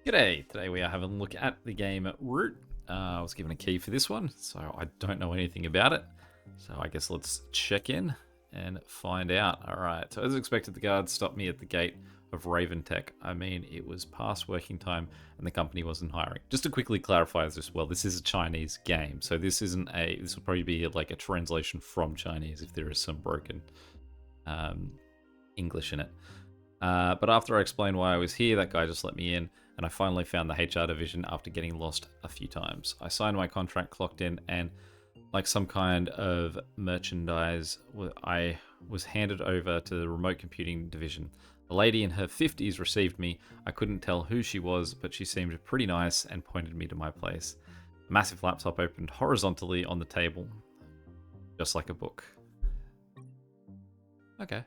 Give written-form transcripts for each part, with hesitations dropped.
G'day! Today we are having a look at the game R.O.O.T. I was given a key for this one, so I don't know anything about it. So I guess let's check in and find out. Alright, so as expected, the guards stopped me at the gate of Raven Tech. I mean, it was past working time and the company wasn't hiring. Just to quickly clarify this as well, this is a Chinese game, so this will probably be like a translation from Chinese if there is some broken English in it. But after I explained why I was here, that guy just let me in, and I finally found the HR division after getting lost a few times. I signed my contract, clocked in, and like some kind of merchandise, I was handed over to the remote computing division. A lady in her 50s received me. I couldn't tell who she was, but she seemed pretty nice and pointed me to my place. A massive laptop opened horizontally on the table, just like a book. Okay.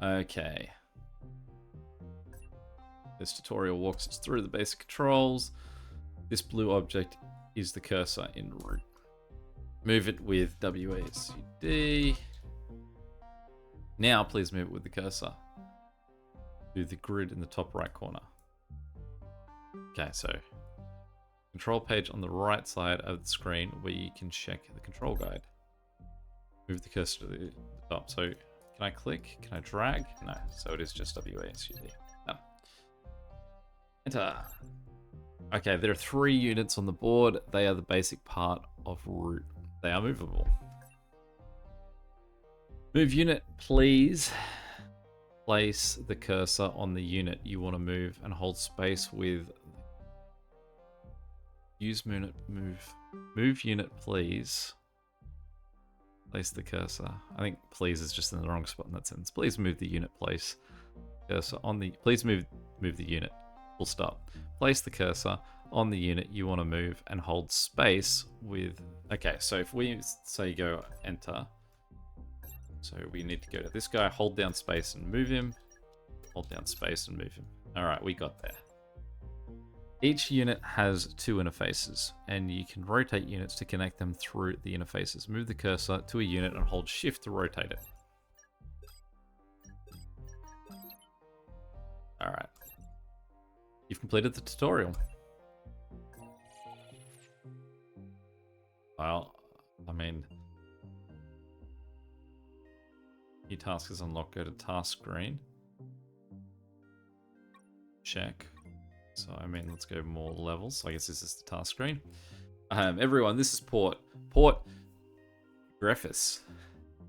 Okay. This tutorial walks us through the basic controls. This blue object is the cursor in R.O.O.T. Move it with WASD. Now please move it with the cursor to the grid in the top right corner. Okay, so control page on the right side of the screen where you can check the control guide. Move the cursor to the top. So can I click? Can I drag? No, so it is just WASD. Done. Enter. Okay, there are 3 units on the board. They are the basic part of R.O.O.T. They are movable. Move unit, please. Place the cursor on the unit you want to move and hold space with. Use unit, move unit, please. Place the cursor. I think please is just in the wrong spot in that sentence. Please move the unit, place cursor on the. Please move the unit. Full stop. Place the cursor on the unit you want to move and hold space with. Okay, so if we say go enter, so we need to go to this guy, hold down space and move him. Hold down space and move him. All right, we got there. Each unit has 2 interfaces, and you can rotate units to connect them through the interfaces. Move the cursor to a unit and hold shift to rotate it. All right. You've completed the tutorial. Well, I mean, new task is unlocked. Go to task screen. Check. So, I mean, let's go more levels. So I guess this is the task screen. Everyone, this is Port. Port Griffiths,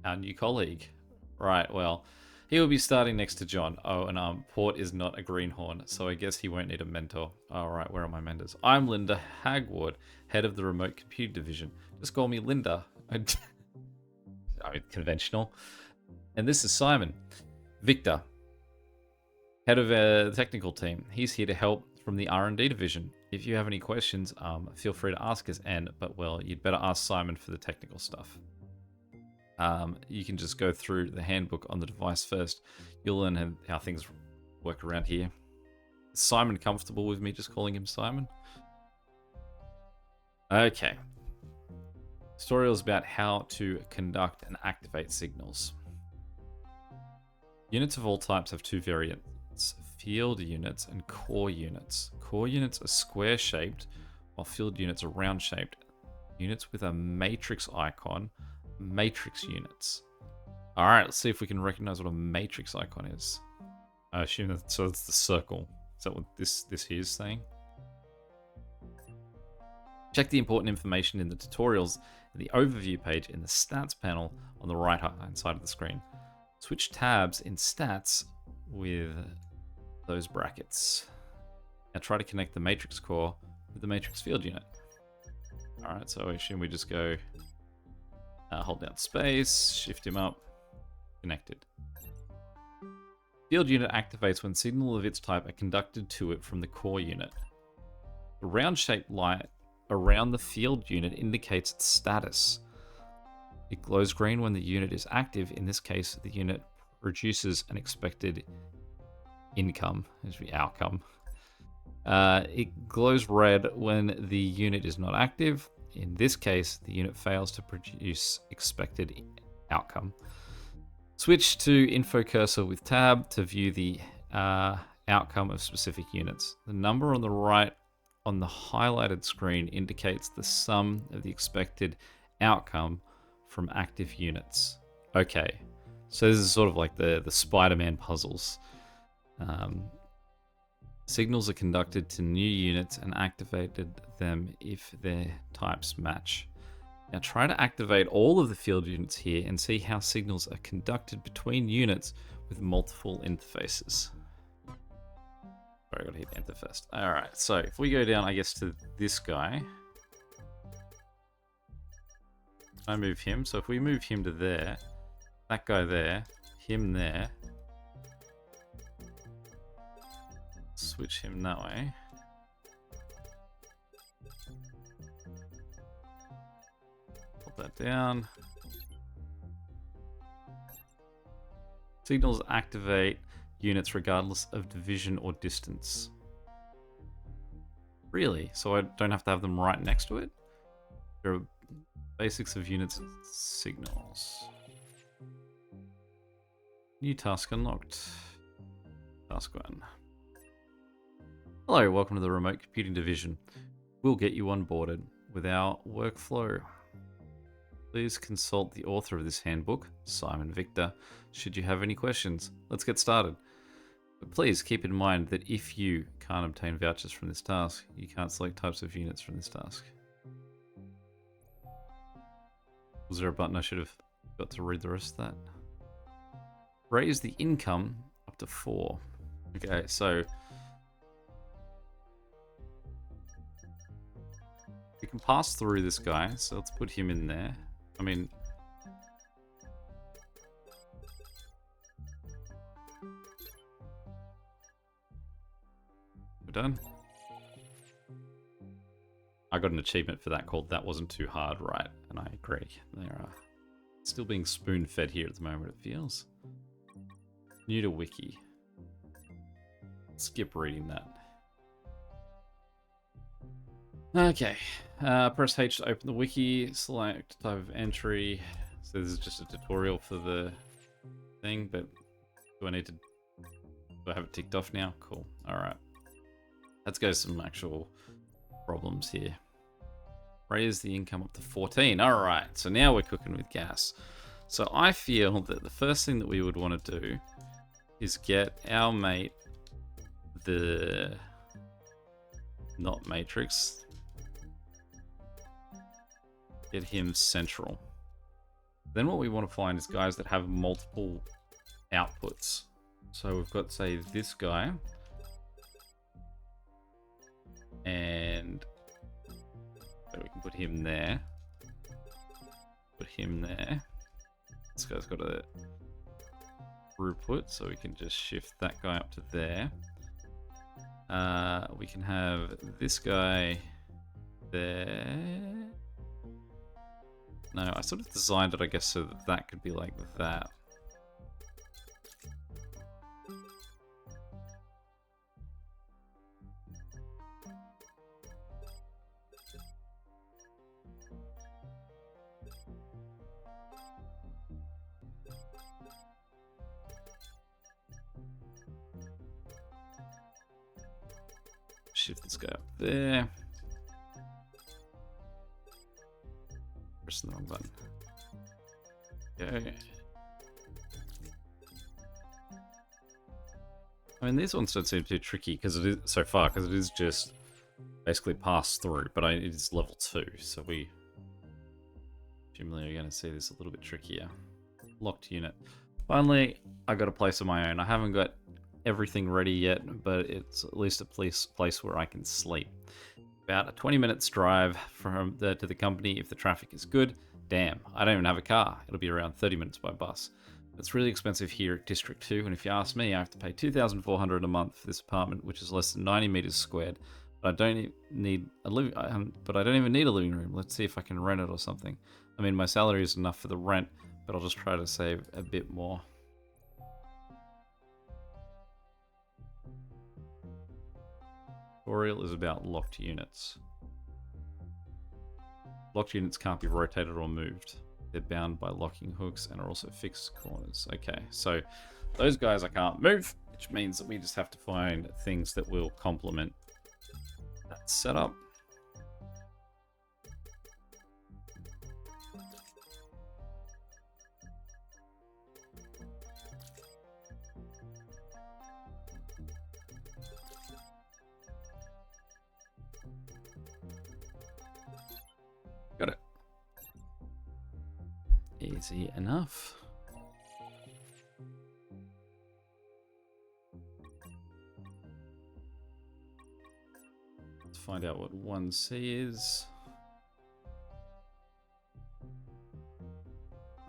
our new colleague. Right, well, he will be starting next to John. Oh, and Port is not a greenhorn, so I guess he won't need a mentor. All right, where are my mentors? I'm Linda Hagwood, head of the remote compute division. Just call me Linda. Conventional. And this is Simon. Victor, head of the technical team. He's here to help from the R&D division. If you have any questions, feel free to ask us. But well, you'd better ask Simon for the technical stuff. You can just go through the handbook on the device first. You'll learn how things work around here. Is Simon comfortable with me just calling him Simon? Okay. Tutorial is about how to conduct and activate signals. Units of all types have 2 variants: field units and core units. Core units are square-shaped, while field units are round-shaped. Units with a matrix icon, matrix units. All right, let's see if we can recognize what a matrix icon is. I assume that, so it's the circle. Is that what this here is saying? Check the important information in the tutorials in the overview page in the stats panel on the right-hand side of the screen. Switch tabs in stats with those brackets. Now try to connect the matrix core with the matrix field unit. All right, so I assume we just go hold down space, shift him up, connected. Field unit activates when signal of its type are conducted to it from the core unit. The round-shaped light around the field unit indicates its status. It glows green when the unit is active. In this case, the unit produces an expected income, as the outcome. It glows red when the unit is not active. In this case, the unit fails to produce expected outcome. Switch to info cursor with tab to view the outcome of specific units. The number on the right on the highlighted screen indicates the sum of the expected outcome from active units. Okay, so this is sort of like the Spider-Man puzzles. Signals are conducted to new units and activated them if their types match. Now try to activate all of the field units here and see how signals are conducted between units with multiple interfaces. Sorry, I gotta hit enter first. Alright, so if we go down, I guess, to this guy. I move him, so if we move him to there, that guy there, him there, switch him that way. Put that down. Signals activate units regardless of division or distance. Really? So I don't have to have them right next to it? There are basics of units signals. New task unlocked. Task 1. Hello, welcome to the Remote Computing Division. We'll get you onboarded with our workflow. Please consult the author of this handbook, Simon Victor, should you have any questions. Let's get started. But please keep in mind that if you can't obtain vouchers from this task, you can't select types of units from this task. Was there a button I should have got to read the rest of that? Raise the income up to 4. Okay, so we can pass through this guy, so let's put him in there. I mean, we're done. I got an achievement for that called That Wasn't Too Hard, right? And I agree. They are still being spoon-fed here at the moment, it feels. New to wiki. Skip reading that. Okay. Press H to open the wiki. Select type of entry. So this is just a tutorial for the thing, but do I have it ticked off now? Cool. Alright. Let's go some actual problems here. Raise the income up to 14. Alright, so now we're cooking with gas. So I feel that the first thing that we would want to do is get our mate, the not matrix, get him central. Then what we want to find is guys that have multiple outputs. So we've got, say, this guy, and so we can put him there, put him there. This guy's got a throughput, so we can just shift that guy up to there. We can have this guy there. No, I sort of designed it, I guess, so that that could be like that. Shift this guy up there. Pressing the wrong button. Okay. I mean, these ones don't seem too tricky because it is so far, because it is just basically pass through, but it is level 2, so we generally are going to see this a little bit trickier. Locked unit. Finally, I got a place of my own. I haven't got everything ready yet, but it's at least a place where I can sleep. About a 20 minutes drive from to the company if the traffic is good. Damn, I don't even have a car. It'll be around 30 minutes by bus. It's really expensive here at District 2, and if you ask me, I have to pay $2,400 a month for this apartment, which is less than 90 meters squared. But I don't need a but I don't even need a living room. Let's see if I can rent it or something. I mean, my salary is enough for the rent, but I'll just try to save a bit more. Tutorial is about locked units. Locked units can't be rotated or moved. They're bound by locking hooks and are also fixed corners. Okay, so those guys I can't move, which means that we just have to find things that will complement that setup. Got it. Easy enough. Let's find out what 1C is.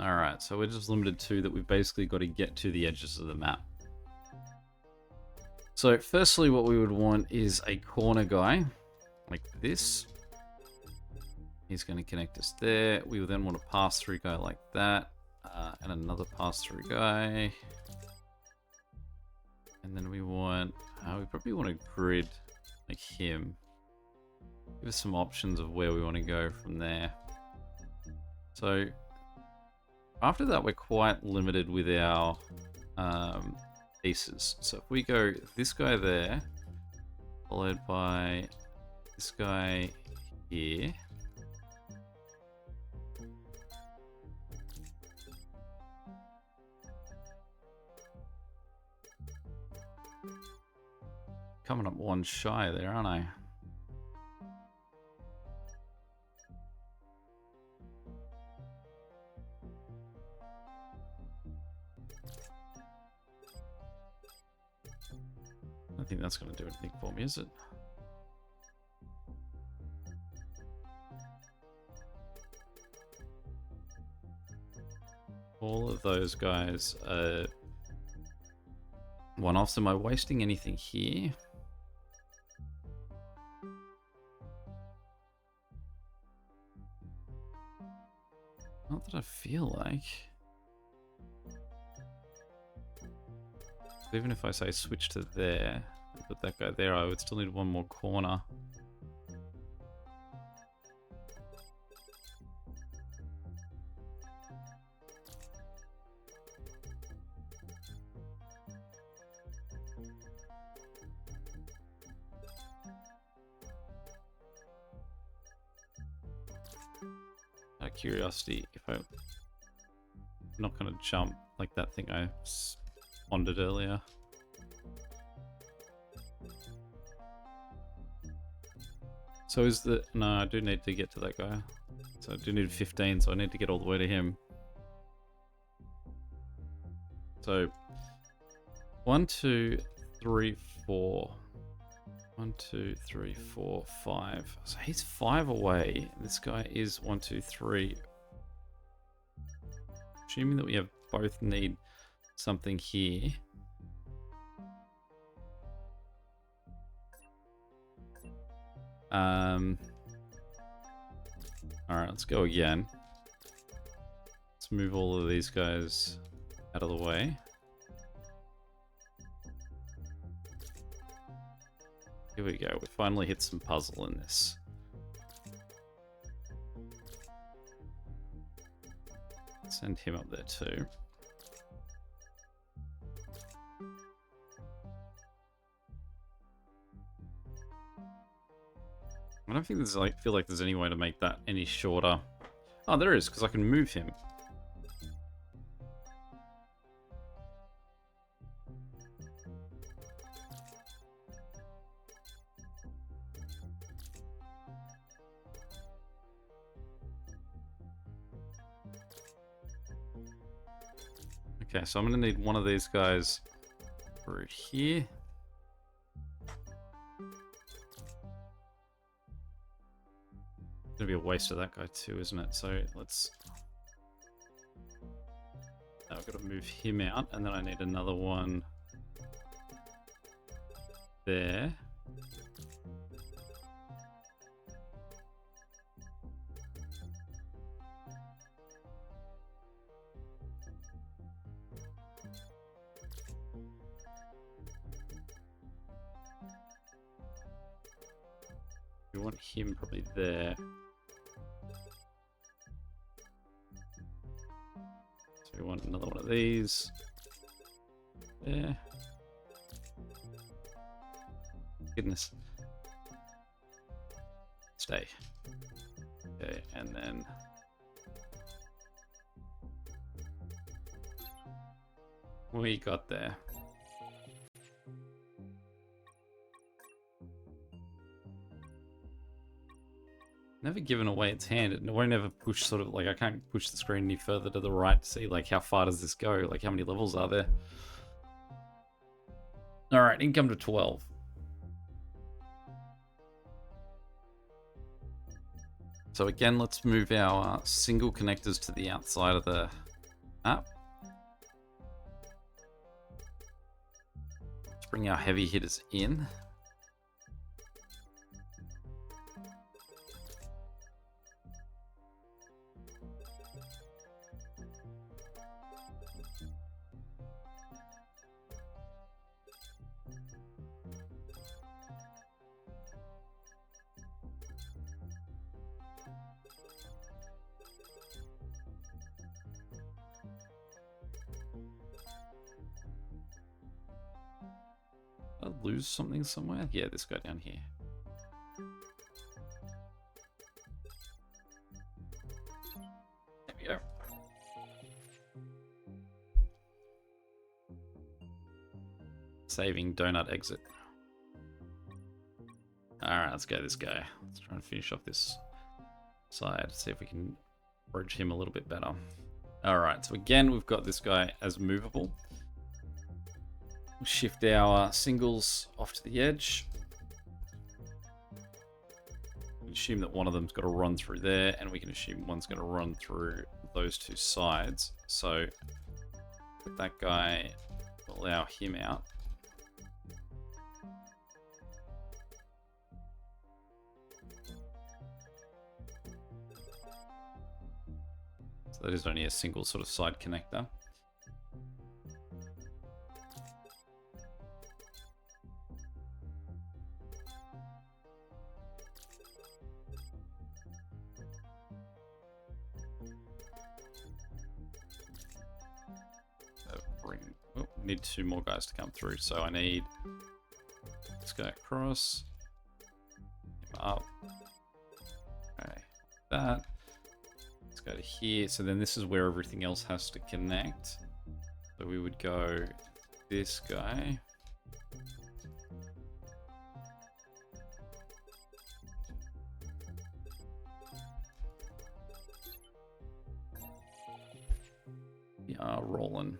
Alright, so we're just limited to that we've basically got to get to the edges of the map. So firstly, what we would want is a corner guy, like this. He's going to connect us there. We will then want a pass-through guy like that, and another pass-through guy. And then we want, we probably want a grid like him. Give us some options of where we want to go from there. So after that, we're quite limited with our pieces. So if we go this guy there, followed by this guy here. Coming up one shy there, aren't I? I don't think that's going to do anything for me, is it? All of those guys are one-offs. Am I wasting anything here? Not that I feel like. Even if I say switch to there, and put that guy there, I would still need one more corner. Out of curiosity, if I'm not going to jump like that thing I pondered earlier. So is the... No, I do need to get to that guy. So I do need 15, so I need to get all the way to him. So 1, 2, 3, 4. 1, 2, 3, 4, 5. So he's 5 away. This guy is 1, 2, 3. Assuming that we have both need something here. Alright, let's go again. Let's move all of these guys out of the way. Here we go. We finally hit some puzzle in this. Send him up there too. I don't think there's feel like there's any way to make that any shorter. Oh, there is, because I can move him. Okay, so I'm going to need one of these guys through here. It's going to be a waste of that guy too, isn't it? So let's... Now I've got to move him out, and then I need another one there. We want him probably there. So we want another one of these. There. Goodness. Stay. Okay, and then we got there. Never given away its hand. It won't ever push sort of like, I can't push the screen any further to the right to see like how far does this go? Like how many levels are there? All right, income to 12. So again, let's move our single connectors to the outside of the map. Let's bring our heavy hitters in. I'll lose something somewhere. Yeah, this guy down here. There we go. Saving donut exit. Alright, let's go this guy. Let's try and finish off this side. See if we can approach him a little bit better. Alright, so again, we've got this guy as movable. We'll shift our singles off to the edge. We can assume that one of them's got to run through there, and we can assume one's going to run through those two sides. So, with that guy, allow him out. So that is only a single sort of side connector. Need 2 more guys to come through, so I need this guy across, him up, okay, that, let's go to here, so then this is where everything else has to connect, so we would go this guy, yeah, rolling.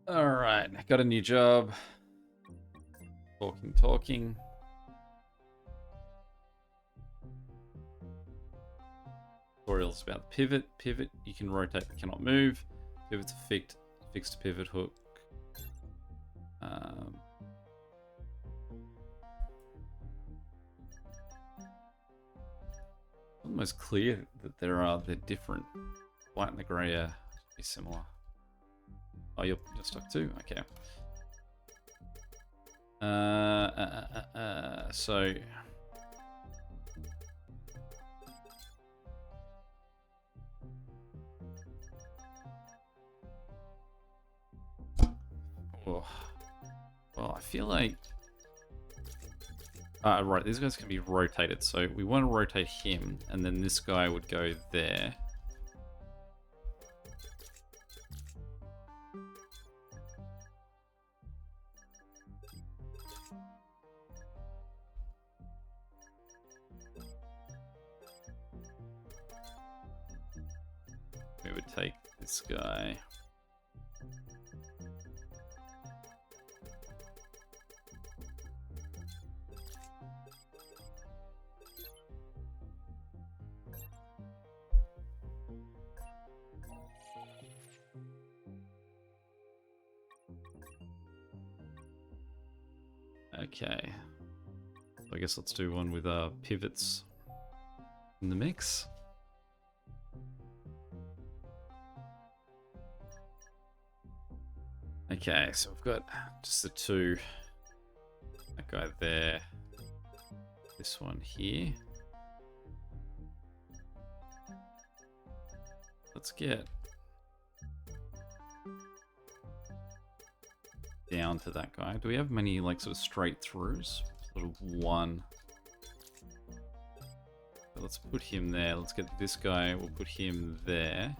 All right, got a new job. Talking. Tutorials about pivot. Pivot, you can rotate but cannot move. Pivot's a fixed pivot hook. Almost clear that they're different. White and the grey are similar. Oh, you're stuck too? Okay. So... Oh. Well, I feel like... right, these guys can be rotated. So we want to rotate him, and then this guy would go there. We would take this guy. Okay. So I guess let's do one with pivots in the mix. Okay, so we've got just the 2. That guy there. This one here. Let's get down to that guy. Do we have many like sort of straight throughs? Sort of one. So let's put him there. Let's get this guy. We'll put him there.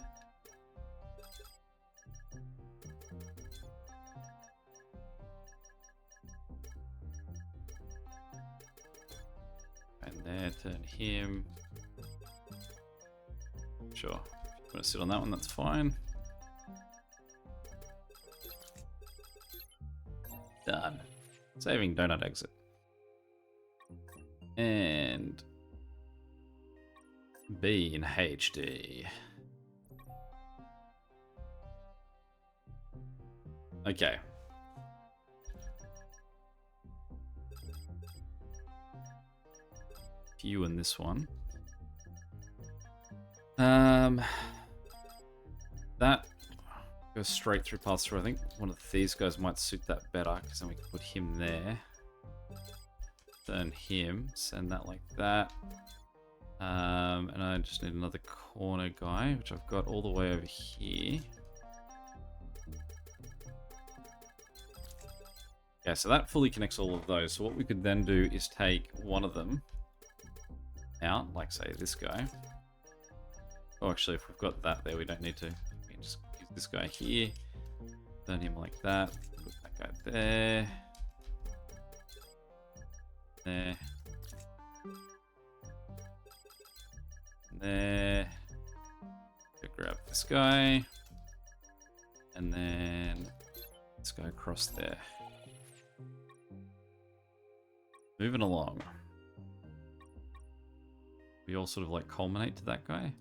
And there, turn him. Sure. If you want to sit on that one, that's fine. Done. Saving donut exit. And B in HD. Okay. You and this one. That goes straight through pass through. I think one of these guys might suit that better because then we can put him there. Turn him, send that like that. And I just need another corner guy, which I've got all the way over here. Yeah, so that fully connects all of those. So what we could then do is take one of them out, like say this guy. Oh, actually, if we've got that there, we don't need to. We can just use this guy here. Turn him like that. Put that guy there. There. There. Go grab this guy. And then this guy across there. Moving along. We all sort of like culminate to that guy.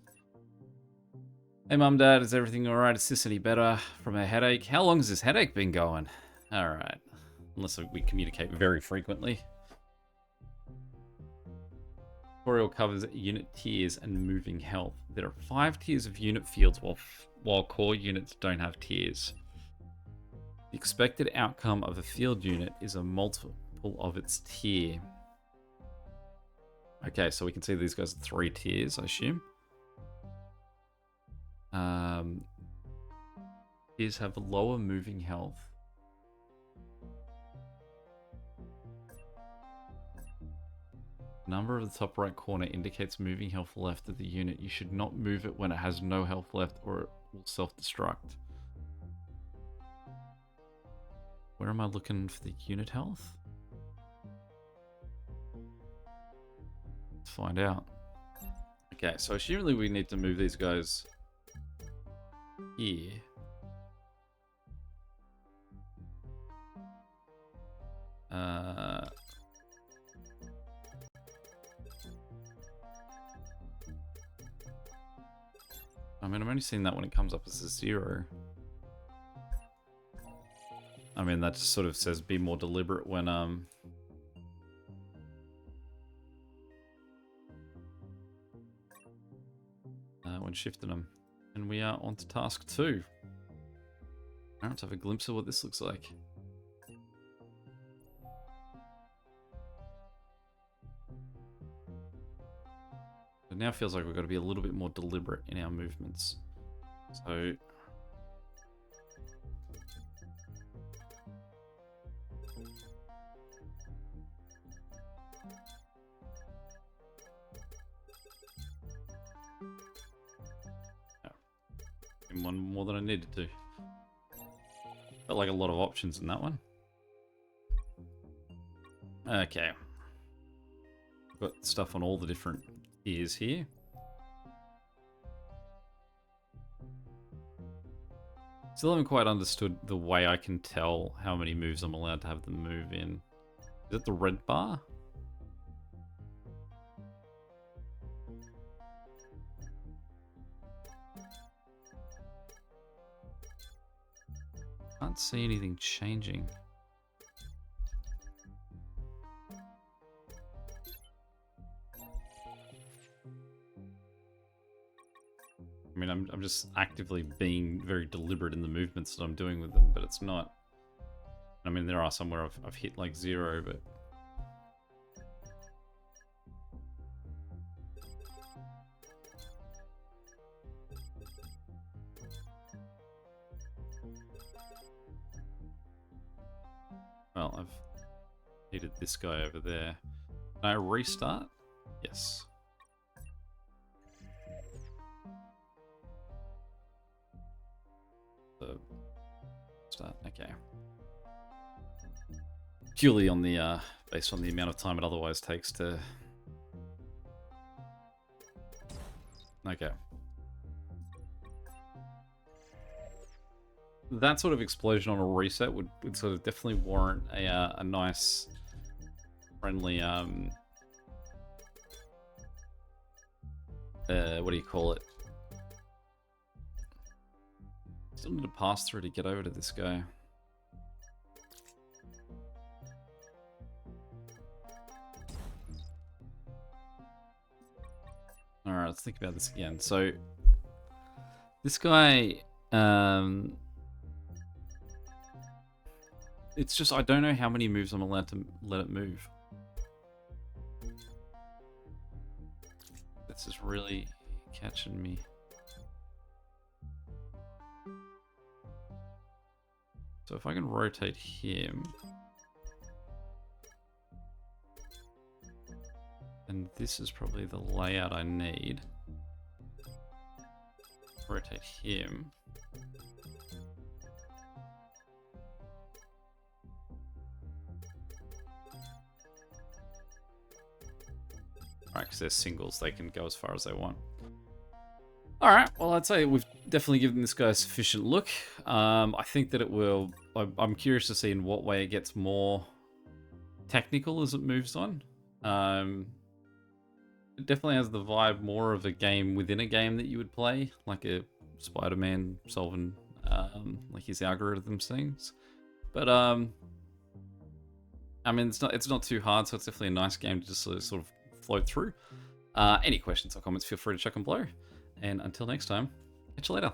Hey mum, dad, is everything alright? Is this any better from a headache? How long has this headache been going? Alright. Unless we communicate very frequently. Tutorial covers unit tiers and moving health. There are 5 tiers of unit fields while core units don't have tiers. The expected outcome of a field unit is a multiple of its tier. Okay, so we can see these guys are 3 tiers, I assume. Tiers have lower moving health. Number of the top right corner indicates moving health left of the unit. You should not move it when it has no health left or it will self-destruct. Where am I looking for the unit health? Let's find out. Okay, so assumably we need to move these guys here. I mean, I'm only seeing that when it comes up as a 0. I mean, that just sort of says be more deliberate when shifting them. And we are on to task 2. I want to have a glimpse of what this looks like. It now feels like we've got to be a little bit more deliberate in our movements. So one more than I needed to. Felt like a lot of options in that one. Okay. Got stuff on all the different tiers here. Still haven't quite understood the way I can tell how many moves I'm allowed to have them move in. Is it the red bar? Can't see anything changing. I mean, I'm just actively being very deliberate in the movements that I'm doing with them, but it's not. I mean, there are some where I've hit like 0, but I've needed this guy over there. Can I restart? Yes. So, start, okay. Purely on the, based on the amount of time it otherwise takes to... Okay. That sort of explosion on a reset would sort of definitely warrant a nice, friendly, what do you call it? Still need to pass through to get over to this guy. Alright, let's think about this again. So, this guy, it's just, I don't know how many moves I'm allowed to let it move. This is really catching me. So if I can rotate him, and this is probably the layout I need. Rotate him. Alright, because they're singles, they can go as far as they want. Alright, well I'd say we've definitely given this guy a sufficient look. I think that it will... I'm curious to see in what way it gets more technical as it moves on. It definitely has the vibe more of a game within a game that you would play, like a Spider-Man solving like his algorithms things. But I mean, it's not too hard, so it's definitely a nice game to just sort of float through. Any questions or comments, feel free to chuck them below. And until next time, catch you later.